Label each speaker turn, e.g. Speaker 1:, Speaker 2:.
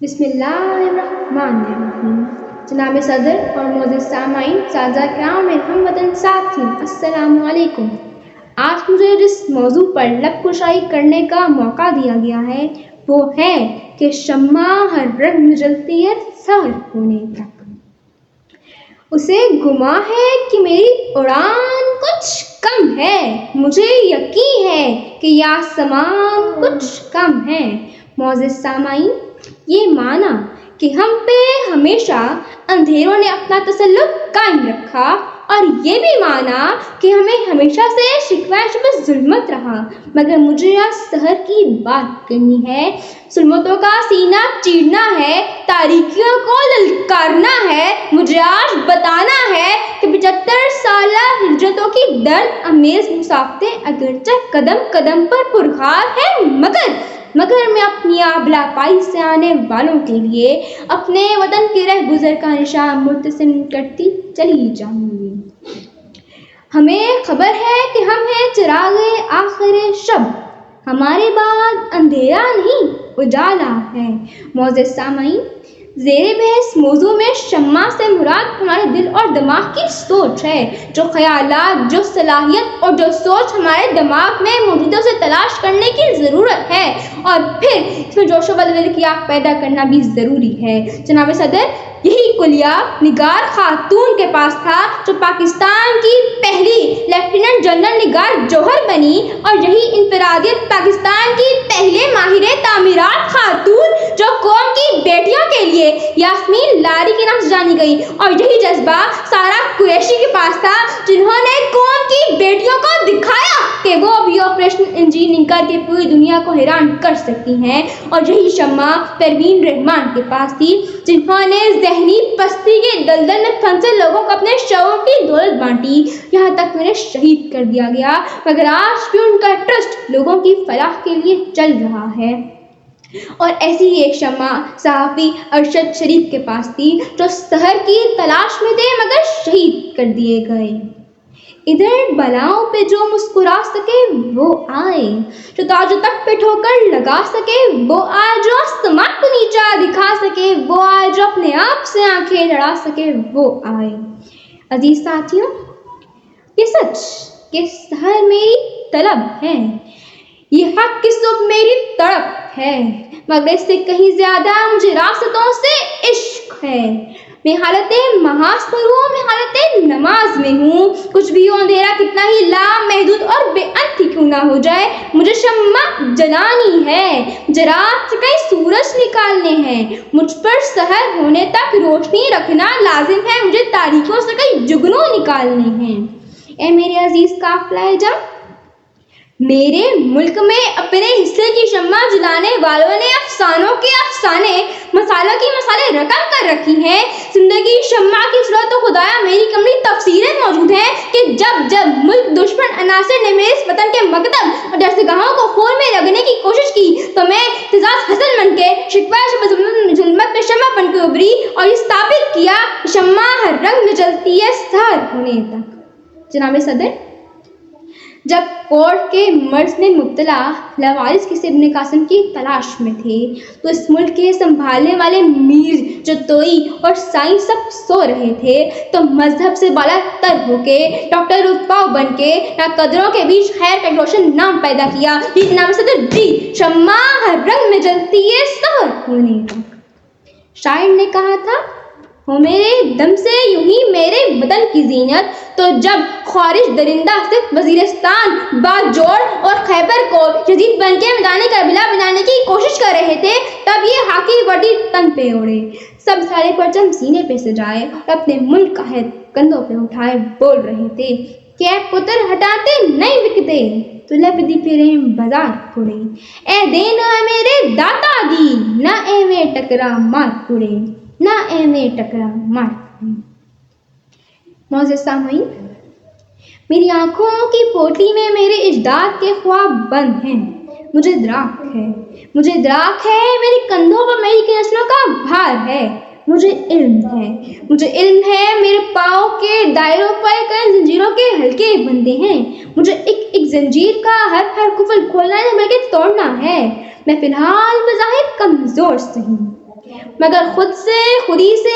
Speaker 1: بسم اللہ الرحمن الرحیم۔ جناب صدر اور معزز سامعین، سادہ کرام، میرے ہم وطن ساتھی، السلام علیکم۔ آج مجھے جس موضوع پر لب کشائی کرنے کا موقع دیا گیا ہے وہ ہے کہ شمع ہر رنگ میں جلتی ہے سحر ہونے تک۔ اسے گمان ہے کہ میری اڑان کچھ کم ہے، مجھے یقین ہے کہ یہ آسمان کچھ کم ہے۔ معزز سامعین، یہ مانا کہ ہم پہ ہمیشہ اندھیروں نے اپنا تسلط قائم رکھا، اور یہ بھی مانا کہ ہمیں ہمیشہ سے شکوہ شبہ ظلمت رہا، مگر مجھے آج سحر کی بات کرنی ہے، ظلمتوں کا سینہ چیرنا ہے، تاریکیوں کو للکارنا ہے۔ مجھے آج بتانا ہے کہ 75 سالہ ہجرتوں کی درد امیز مسافتیں اگرچہ قدم قدم پر پرخار ہے، مگر میں اپنی آبلا پائی سے آنے والوں کے لیے اپنے وطن کے رہ گزر کا نشان مرتسم کرتی چلی جاؤں گی۔ ہمیں خبر ہے کہ ہم ہیں چراغ آخر شب، ہمارے بعد اندھیرا نہیں اجالا ہے۔ معزز سامعین، زیر بحث موضوع میں شمع سے مراد ہمارے دل اور دماغ کی سوچ ہے۔ جو خیالات، جو صلاحیت اور جو سوچ ہمارے دماغ میں موجود ہے، اسے تلاش کرنے کی ضرورت ہے، اور پھر اس میں جوش و ولولے کی آگ پیدا کرنا بھی ضروری ہے۔ جناب صدر، یہی کلیہ نگار خاتون کے پاس تھا جو پاکستان کی پہلی لیفٹیننٹ جنرل نگار جوہر بنی، اور یہی انفرادیت پاکستان کی پہلے ماہر تعمیرات خاتون جو قوم کی بیٹیوں کے لیے یاسمین لاری کے نام سے جانی گئی، اور یہی جذبہ سارہ قریشی کے پاس تھا جنہوں نے قوم کی بیٹیوں کو دکھایا کہ وہ بھی آپریشن انجینئرنگ کر کے پوری دنیا کو حیران کر سکتی ہیں، اور یہی شمع پروین رحمان کے پاس تھی جنہوں نے ذہنی پستی کے دلدل میں پھنسے لوگوں کو اپنے شوق کی دولت بانٹی، یہاں تک انہیں شہید کر دیا گیا، مگر آج بھی ان کا ٹرسٹ لوگوں کی فلاح کے لیے چل رہا ہے۔ اور ایسی ہی ایک شمع صحافی ارشد شریف کے پاس تھی جو سحر کی تلاش میں تھے مگر شہید کر دیے گئے۔ ادھر بلاؤں پہ جو مسکرا سکے وہ آئے، جو تاج و تخت پہ ٹھوکر لگا سکے وہ آئے، جو آسمان کو نیچا دکھا سکے وہ آئے، جو اپنے آپ سے آنکھیں لڑا سکے وہ آئے۔ عزیز ساتھیوں، یہ سچ کہ سحر میری طلب ہے، یہ حق کی صبح میری تڑپ ہے، مگر اس سے کہیں زیادہ مجھے راستوں سے عشق ہے۔ میں حالت محاذ پر ہوں، میں حالت نماز میں ہوں، کچھ بھی ہو اندھیرا کتنا ہی لامحدود اور بے انت ہی کیوں نہ ہو جائے، مجھے شمع جلانی ہے، مجھے رات سے کئی سورج نکالنے ہیں، مجھ پر سحر ہونے تک روشنی رکھنا لازم ہے، مجھے تاریکیوں سے کئی جگنوں نکالنے ہیں۔ اے میرے عزیز قافلہ جاں، میرے ملک میں اپنے حصے کی شمع جلانے والوں نے افسانوں کے افسانے، مسالوں کی مسالے رقم کر رکھی ہیں۔ زندگی شمع کی صورت تو خدایا میری کمری تفسیریں موجود ہیں کہ جب ملک دشمن عناصر نے میرے اس وطن کے مکتب اور درسگاہوں کو خون میں رگڑنے کی کوشش کی تو میں اعتزاز حسن بن کے شکوہ شبہ ظلمت میں شمع بن کے ابھری، اور یہ ثابت کیا کہ شمع ہر رنگ میں جلتی ہے سحر ہونے تک۔ جناب صدر، جب کورٹ کے مرض میں مبتلا لاوارث کسی ابن قاسم کی تلاش میں تھے تو اس ملک کے سنبھالنے والے میر جتوئی اور سائیں سب سو رہے تھے، تو مذہب سے بالا تر ہو کے ڈاکٹر رتبہ بن کے ناقدروں کے بیچ خیر کا روشن نام پیدا کیا۔ یہ جناب صدر جی، شمع ہر رنگ میں جلتی ہے سحر ہونے تک۔ شاعر نے کہا تھا، ہو میرے دم سے یوں ہی میرے وطن کی زینت، تو جب خارج درندہ صرف وزیرستان، باجوڑ اور خیبر کو یزید بن کے میدان کربلا بنانے کی کوشش کر رہے تھے، تب یہ خاکی وردی تن پہ اوڑے، سب سارے پرچم سینے پہ سجائے اور اپنے ملک کا عہد کندھوں پہ اٹھائے بول رہے تھے کہ اے پتر ہٹاتے نہیں وکتے تو لبدی پھریں بازار کوڑے، اے دینا میرے داتا دی نہ ایویں ٹکرا مار کوڑے، نہ ایویں ٹکرا مار۔ معزز سامعین، میری آنکھوں کی پوٹلی میں میرے اجداد کے خواب بند ہیں، مجھے دراک ہے میرے کندھوں پر میری کی نسلوں کا بھار ہے، مجھے علم ہے میرے پاؤں کے دائروں پر کئی زنجیروں کے ہلکے بندے ہیں، مجھے ایک زنجیر کا ہر قفل کھولنا ہے بلکہ توڑنا ہے۔ میں فی الحال بظاہر کمزور سہی، مگر خود ہی سے